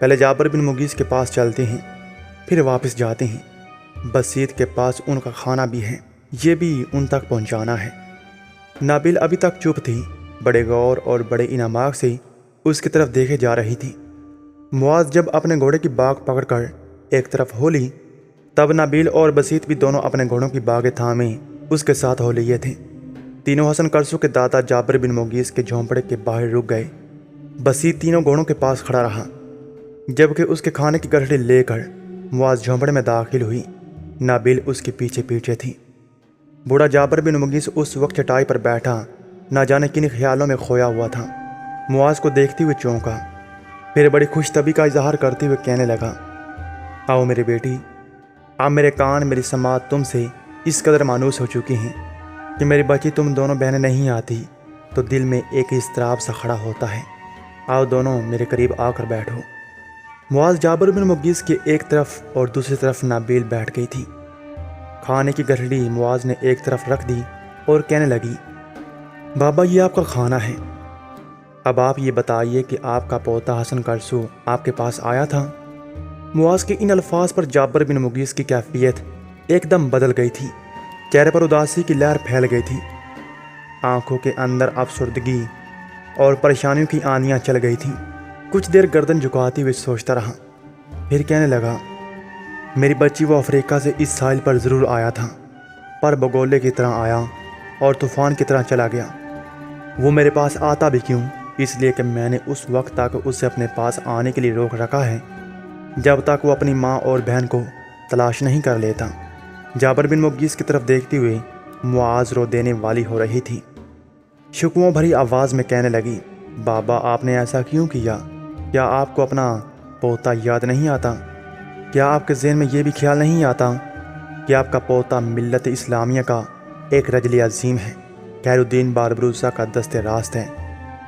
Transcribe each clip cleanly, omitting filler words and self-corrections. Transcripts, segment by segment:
پہلے جابر بن مغیث کے پاس چلتے ہیں، پھر واپس جاتے ہیں۔ بسیط کے پاس ان کا کھانا بھی ہے، یہ بھی ان تک پہنچانا ہے۔ نابیل ابھی تک چپ تھی، بڑے غور اور بڑے انعامات سے اس کی طرف دیکھے جا رہی تھی۔ معاذ جب اپنے گھوڑے کی باگ پکڑ کر ایک طرف ہو لی، تب نابیل اور بسیط بھی دونوں اپنے گھوڑوں کی باگیں تھامے اس کے ساتھ ہو لیے تھے۔ تینوں حسن کرسو کے دادا جابر بن مغیث کے جھونپڑے کے باہر رک گئے۔ بسیط تینوں گھوڑوں کے پاس کھڑا رہا، جبکہ اس کے کھانے کی گٹھڑی لے کر معاذ جھونپڑے میں داخل ہوئی۔ نابیل اس کے پیچھے پیچھے تھی۔ بوڑھا جابر بن مغیث اس وقت چٹائی پر بیٹھا نہ جانے کن خیالوں میں کھویا ہوا تھا۔ معاذ کو دیکھتے ہوئے چونکا، پھر بڑی خوش طبعی کا اظہار کرتے ہوئے کہنے لگا، آؤ میری بیٹی، اب میرے کان میری سماعت تم سے اس قدر مانوس ہو چکی ہیں کہ میری بچی تم دونوں بہنیں نہیں آتی تو دل میں ایک اضطراب سا کھڑا ہوتا ہے۔ آؤ دونوں میرے قریب آ کر بیٹھو۔ معاذ جابر بن مغیث کے ایک طرف اور دوسری طرف نابیل بیٹھ گئی تھی۔ کھانے کی گٹھڑی معاذ نے ایک طرف رکھ دی اور کہنے لگی، بابا یہ آپ کا کھانا ہے، اب آپ یہ بتائیے کہ آپ کا پوتا حسن کرسو آپ کے پاس آیا تھا؟ معاذ کے ان الفاظ پر جابر بن مغیث کی کیفیت ایک دم بدل گئی تھی، چہرے پر اداسی کی لہر پھیل گئی تھی، آنکھوں کے اندر افسردگی اور پریشانیوں کی آندیاں چل گئی تھیں۔ کچھ دیر گردن جھکاتے ہوئے سوچتا رہا، پھر کہنے لگا، میری بچی وہ افریقہ سے اس ساحل پر ضرور آیا تھا، پر بگولے کی طرح آیا اور طوفان کی طرح چلا گیا۔ وہ میرے پاس آتا بھی کیوں؟ اس لیے کہ میں نے اس وقت تک اسے اپنے پاس آنے کے لیے روک رکھا ہے جب تک وہ اپنی ماں اور بہن کو تلاش نہیں کر لیتا۔ جابر بن مغیث کی طرف دیکھتے ہوئے معاذ رو دینے والی ہو رہی تھی، شکووں بھری آواز میں کہنے لگی، بابا آپ نے ایسا کیوں کیا؟ کیا آپ کو اپنا پوتا یاد نہیں آتا؟ کیا آپ کے ذہن میں یہ بھی خیال نہیں آتا کہ آپ کا پوتا ملت اسلامیہ کا ایک رجل عظیم ہے، خیر الدین باربروسا کا دست راست ہے،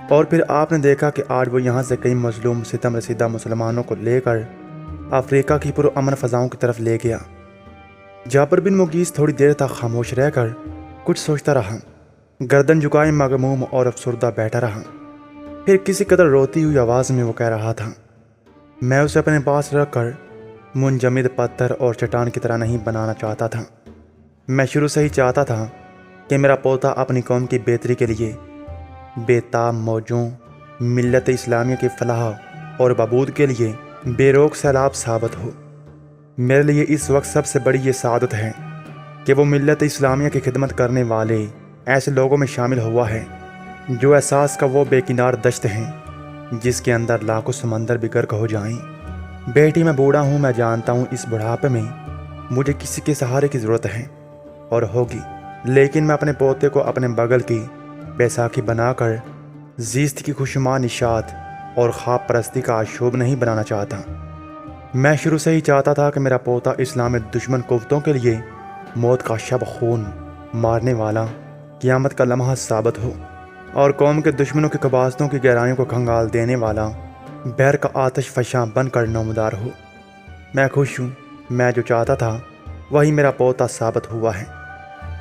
اور پھر آپ نے دیکھا کہ آج وہ یہاں سے کئی مظلوم ستم رسیدہ مسلمانوں کو لے کر افریقہ کی پرامن فضاؤں کی طرف لے گیا۔ جابر بن مغیث تھوڑی دیر تک خاموش رہ کر کچھ سوچتا رہا، گردن جھکائے مغموم اور افسردہ بیٹھا رہا۔ پھر کسی قدر روتی ہوئی آواز میں وہ کہہ رہا تھا، میں اسے اپنے پاس رکھ کر منجمد پتھر اور چٹان کی طرح نہیں بنانا چاہتا تھا۔ میں شروع سے ہی چاہتا تھا کہ میرا پوتا اپنی قوم کی بہتری کے لیے بے تاب موجوں، ملت اسلامیہ کی فلاح اور بہبود کے لیے بے روک سیلاب ثابت ہو۔ میرے لیے اس وقت سب سے بڑی یہ سعادت ہے کہ وہ ملت اسلامیہ کی خدمت کرنے والے ایسے لوگوں میں شامل ہوا ہے جو احساس کا وہ بے کنار دشت ہیں جس کے اندر لاکھوں سمندر بھی غرق ہو جائیں۔ بیٹی میں بوڑھا ہوں، میں جانتا ہوں اس بڑھاپے میں مجھے کسی کے سہارے کی ضرورت ہے اور ہوگی، لیکن میں اپنے پوتے کو اپنے بغل کی بیساکھی بنا کر زیست کی خوشما نشاط اور خواب پرستی کا آشوب نہیں بنانا چاہتا۔ میں شروع سے ہی چاہتا تھا کہ میرا پوتا اسلام دشمن قوتوں کے لیے موت کا شب خون مارنے والا قیامت کا لمحہ ثابت ہو اور قوم کے دشمنوں کی قباستوں کی گہرائیوں کو کھنگال دینے والا بہر کا آتش فشاں بن کر نمودار ہو۔ میں خوش ہوں، میں جو چاہتا تھا وہی میرا پوتا ثابت ہوا ہے۔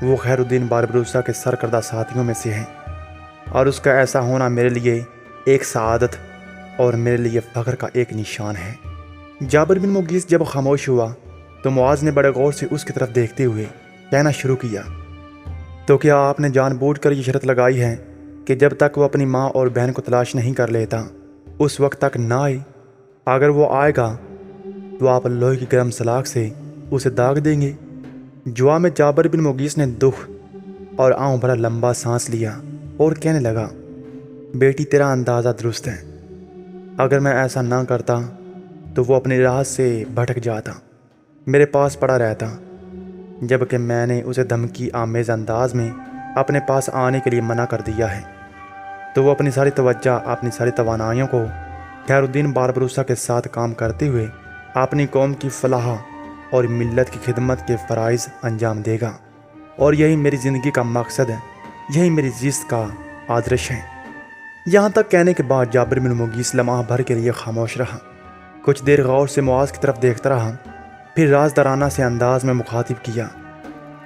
وہ خیر الدین باربروسا کے سرکردہ ساتھیوں میں سے ہے اور اس کا ایسا ہونا میرے لیے ایک سعادت اور میرے لیے فخر کا ایک نشان ہے۔ جابر بن مغیث جب خاموش ہوا تو معاذ نے بڑے غور سے اس کی طرف دیکھتے ہوئے کہنا شروع کیا، تو کیا آپ نے جان بوجھ کر یہ شرط لگائی ہے کہ جب تک وہ اپنی ماں اور بہن کو تلاش نہیں کر لیتا اس وقت تک نہ آئے؟ اگر وہ آئے گا تو آپ لوہے کی گرم سلاخ سے اسے داغ دیں گے؟ جواب میں جابر بن مغیث نے دکھ اور آؤں بھرا لمبا سانس لیا اور کہنے لگا، بیٹی تیرا اندازہ درست ہے، اگر میں ایسا نہ کرتا تو وہ اپنی راہ سے بھٹک جاتا، میرے پاس پڑا رہتا، جبکہ میں نے اسے دھمکی آمیز انداز میں اپنے پاس آنے کے لیے منع کر دیا ہے، تو وہ اپنی ساری توجہ، اپنی ساری توانائیوں کو خیر الدین باربروسا کے ساتھ کام کرتے ہوئے اپنی قوم کی فلاح اور ملت کی خدمت کے فرائض انجام دے گا، اور یہی میری زندگی کا مقصد ہے، یہی میری زیست کا آدرش ہے۔ یہاں تک کہنے کے بعد جابر بن مغیث لمحہ بھر کے لیے خاموش رہا، کچھ دیر غور سے معاذ کی طرف دیکھتا رہا، پھر رازدارانہ سے انداز میں مخاطب کیا،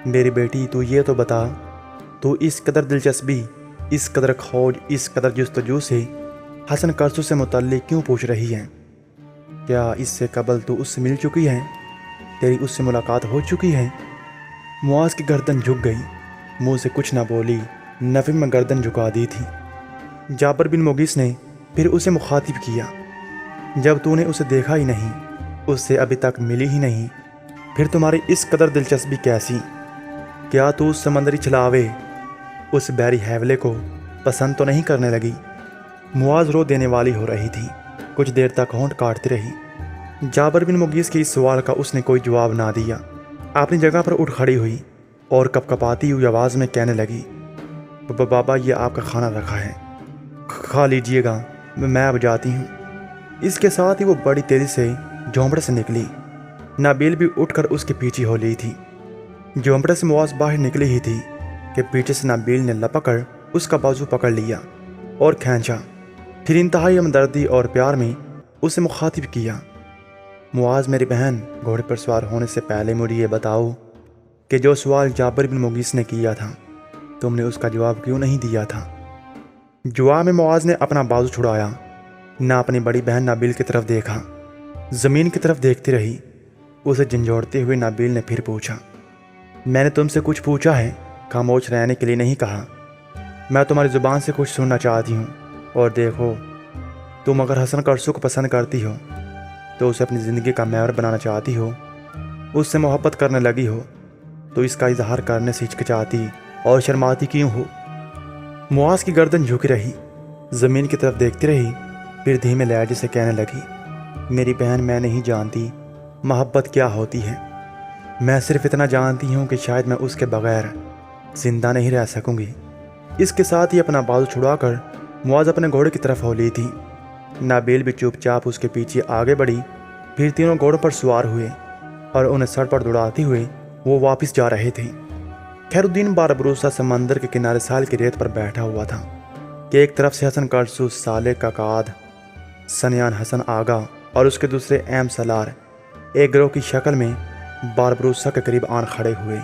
میری بیٹی تو یہ تو بتا، تو اس قدر دلچسپی، اس قدر کھوج، اس قدر جستجو سے حسن کرسو سے متعلق کیوں پوچھ رہی ہے؟ کیا اس سے قبل تو اس سے مل چکی ہے؟ تیری اس سے ملاقات ہو چکی ہے؟ معاذ کی گردن جھک گئی، منہ سے کچھ نہ بولی، نفی میں گردن جھکا دی تھی۔ جابر بن مغیث نے پھر اسے مخاطب کیا، جب تو نے اسے دیکھا ہی نہیں، اس سے ابھی تک ملی ہی نہیں، پھر تمہاری اس قدر دلچسپی کیسی؟ کیا تو اس سمندری چھلاوے، اس بحری حیولے کو پسند تو نہیں کرنے لگی؟ معاذ رو دینے والی ہو رہی تھی، کچھ دیر تک ہونٹ کاٹتی رہی۔ جابر بن مغیث کے اس سوال کا اس نے کوئی جواب نہ دیا، اپنی جگہ پر اٹھ کھڑی ہوئی اور کپ کپاتی ہوئی آواز میں کہنے لگی، بابا یہ آپ کا کھانا رکھا ہے، کھا لیجئے گا، میں اب جاتی ہوں۔ اس کے ساتھ ہی وہ بڑی تیزی سے جھونپڑے سے نکلی۔ نابیل بھی اٹھ کر اس کے پیچھے ہو لی تھی۔ جھونپڑے سے معاذ باہر نکلی ہی تھی کہ پیچھے سے نابیل نے لپک کر اس کا بازو پکڑ لیا اور کھینچا، پھر انتہائی ہمدردی اور پیار میں اسے مخاطب کیا، معاذ میری بہن، گھوڑے پر سوار ہونے سے پہلے مجھے یہ بتاؤ کہ جو سوال جابر بن مغیث نے کیا تھا تم نے اس کا جواب کیوں نہیں دیا تھا؟ جواب میں معاذ نے اپنا بازو چھڑایا، نہ اپنی بڑی بہن نابیل کی طرف دیکھا، زمین کی طرف دیکھتی رہی۔ اسے جھنجھوڑتے ہوئے نابیل نے پھر پوچھا، میں نے تم سے کچھ پوچھا ہے؟ خاموش رہنے کے لیے نہیں کہا، میں تمہاری زبان سے کچھ سننا چاہتی ہوں۔ اور دیکھو، تم اگر حسن کرسو کو پسند کرتی ہو تو اسے اپنی زندگی کا محور بنانا چاہتی ہو، اس سے محبت کرنے لگی ہو تو اس کا اظہار کرنے سے ہچکچاتی اور شرماتی کیوں ہو؟ معاذ کی گردن جھکی رہی، زمین کی طرف دیکھتی رہی، پھر دھیمے لہجے سے کہنے لگی، میری بہن میں نہیں جانتی محبت کیا ہوتی ہے، میں صرف اتنا جانتی ہوں کہ شاید میں اس کے بغیر زندہ نہیں رہ سکوں گی۔ اس کے ساتھ ہی اپنا بازو چھڑا کر معاذ اپنے گھوڑے کی طرف ہو لی تھی۔ نابیل بھی چپ چاپ اس کے پیچھے آگے بڑھی، پھر تینوں گھوڑوں پر سوار ہوئے اور انہیں سر پر دوڑاتے ہوئے وہ واپس جا رہے تھے۔ خیر الدین بار بروسہ سمندر کے کنارے ساحل کی ریت پر بیٹھا ہوا تھا کہ ایک طرف سے حسن کرسو، صالح کاکاد، سنیان حسن آغا اور اس کے دوسرے ایم سالار ایک گروہ کی شکل میں بار بروسہ کے قریب آن کھڑے ہوئے،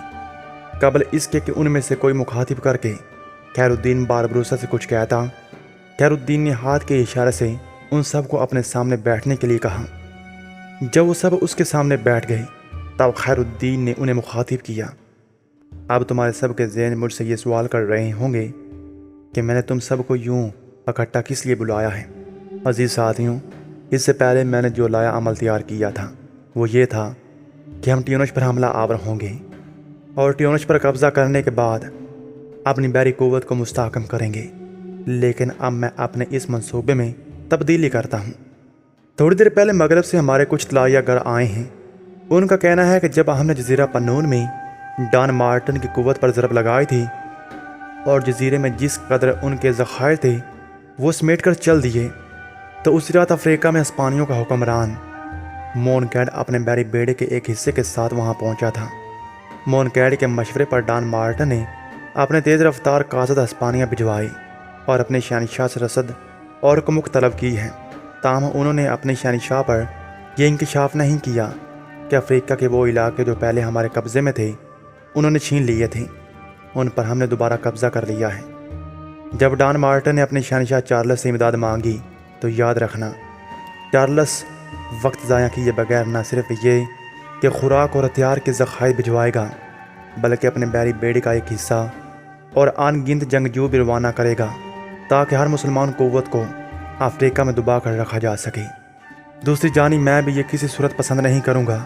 قبل اس کے کہ ان میں سے کوئی مخاطب کر کے خیر الدین بار بروسہ سے کچھ کہتا، خیر الدین نے ہاتھ کے اشارے سے ان سب کو اپنے سامنے بیٹھنے کے لیے کہا۔ جب وہ سب اس کے سامنے بیٹھ گئے تب خیر الدین نے انہیں مخاطب کیا، اب تمہارے سب کے ذہن مجھ سے یہ سوال کر رہے ہوں گے کہ میں نے تم سب کو یوں اکٹھا کس لیے بلایا ہے۔ عزیز ساتھیوں، اس سے پہلے میں نے جو لایا عمل تیار کیا تھا وہ یہ تھا کہ ہم ٹیونش پر حملہ آور ہوں گے اور ٹیونش پر قبضہ کرنے کے بعد اپنی بحری قوت کو مستحکم کریں گے، لیکن اب میں اپنے اس منصوبے میں تبدیلی کرتا ہوں۔ تھوڑی دیر پہلے مغرب سے ہمارے کچھ اطلاعیہ گر آئے ہیں، ان کا کہنا ہے کہ جب ہم نے جزیرہ پنون میں ڈان مارٹن کی قوت پر ضرب لگائی تھی اور جزیرے میں جس قدر ان کے ذخائر تھے وہ سمیٹ کر چل دیے، تو اس رات افریقہ میں ہسپانیوں کا حکمران مونکیڈ اپنے بحری بیڑے کے ایک حصے کے ساتھ وہاں پہنچا تھا۔ مونکیڈ کے مشورے پر ڈان مارٹن نے اپنے تیز رفتار قاصد ہسپانیہ بھجوائے اور اپنے شہنشاہ سے رسد اور کمک طلب کی ہے، تاہم انہوں نے اپنے شہنشاہ پر یہ انکشاف نہیں کیا کہ افریقہ کے وہ علاقے جو پہلے ہمارے قبضے میں تھے انہوں نے چھین لیے تھے، ان پر ہم نے دوبارہ قبضہ کر لیا ہے۔ جب ڈان مارٹن نے اپنے شہنشاہ چارلس سے امداد مانگی تو یاد رکھنا، چارلس وقت ضائع کیے بغیر نہ صرف یہ کہ خوراک اور ہتھیار کے ذخائر بھجوائے گا بلکہ اپنے بحری بیڑے کا ایک حصہ اور ان گنت جنگجو بھی روانہ کرے گا تاکہ ہر مسلمان قوت کو افریقہ میں دبا کر رکھا جا سکے۔ دوسری جانب میں بھی یہ کسی صورت پسند نہیں کروں گا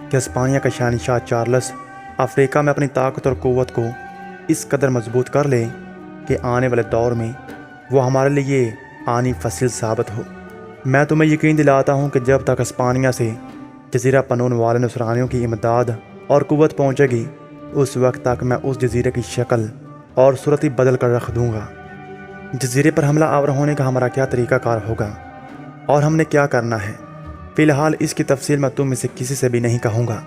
کہ ہسپانیہ کا شہنشاہ چارلس افریقہ میں اپنی طاقت اور قوت کو اس قدر مضبوط کر لے کہ آنے والے دور میں وہ ہمارے لیے آنی فصل ثابت ہو۔ میں تمہیں یقین دلاتا ہوں کہ جب تک ہسپانیہ سے جزیرہ پنون والے نصرانیوں کی امداد اور قوت پہنچے گی، اس وقت تک میں اس جزیرے کی شکل اور صورت ہی بدل کر رکھ دوں گا۔ جزیرے پر حملہ آور ہونے کا ہمارا کیا طریقہ کار ہوگا اور ہم نے کیا کرنا ہے، فی الحال اس کی تفصیل میں تم میں سے کسی سے بھی نہیں کہوں گا۔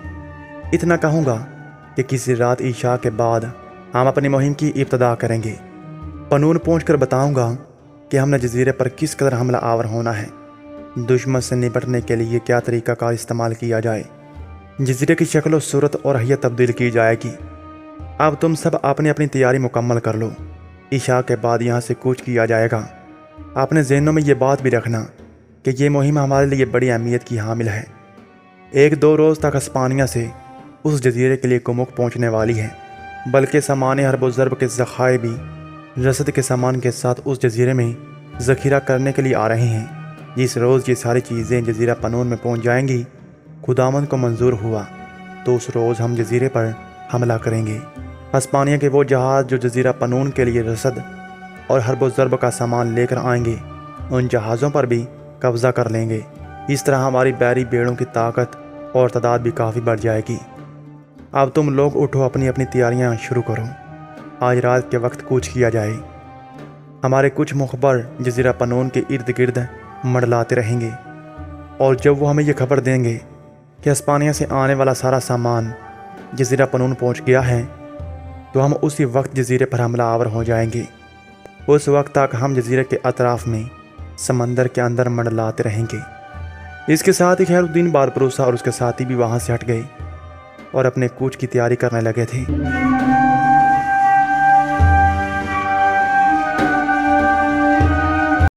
اتنا کہوں گا کہ کسی رات عشاء کے بعد ہم اپنی مہم کی ابتدا کریں گے۔ پنون پہنچ کر بتاؤں گا کہ ہم نے جزیرے پر کس قدر حملہ آور ہونا ہے، دشمن سے نپٹنے کے لیے کیا طریقہ کار استعمال کیا جائے، جزیرے کی شکل و صورت اور حیت تبدیل کی جائے گی۔ اب تم سب اپنی اپنی تیاری مکمل کر لو، عشاء کے بعد یہاں سے کوچ کیا جائے گا۔ اپنے ذہنوں میں یہ بات بھی رکھنا کہ یہ مہم ہمارے لیے بڑی اہمیت کی حامل ہے۔ 1-2 روز تک اسپانیہ سے اس جزیرے کے لیے کمک پہنچنے والی ہے، بلکہ سامان حرب و ضرب کے ذخائر بھی رسد کے سامان کے ساتھ اس جزیرے میں ذخیرہ کرنے کے لیے آ رہے ہیں۔ جس روز یہ ساری چیزیں جزیرہ پنون میں پہنچ جائیں گی، خداوند کو منظور ہوا تو اس روز ہم جزیرے پر حملہ کریں گے۔ اسپانیہ کے وہ جہاز جو جزیرہ پنون کے لیے رسد اور حرب و ضرب کا سامان لے کر آئیں گے، ان جہازوں پر بھی قبضہ کر لیں گے۔ اس طرح ہماری بحری بیڑوں کی طاقت اور تعداد بھی کافی بڑھ جائے گی۔ اب تم لوگ اٹھو، اپنی اپنی تیاریاں شروع کرو، آج رات کے وقت کوچ کیا جائے۔ ہمارے کچھ مخبر جزیرہ پنون کے ارد گرد منڈلاتے رہیں گے، اور جب وہ ہمیں یہ خبر دیں گے کہ اسپانیہ سے آنے والا سارا سامان جزیرہ پنون پہنچ گیا ہے، تو ہم اسی وقت جزیرے پر حملہ آور ہو جائیں گے۔ اس وقت تک ہم جزیرے کے اطراف میں سمندر کے اندر منڈلاتے رہیں گے۔ اس کے ساتھ ہی خیر الدین بارپروسا اور اس کے ساتھی بھی وہاں سے ہٹ گئے اور اپنے کوچ کی تیاری کرنے لگے تھے۔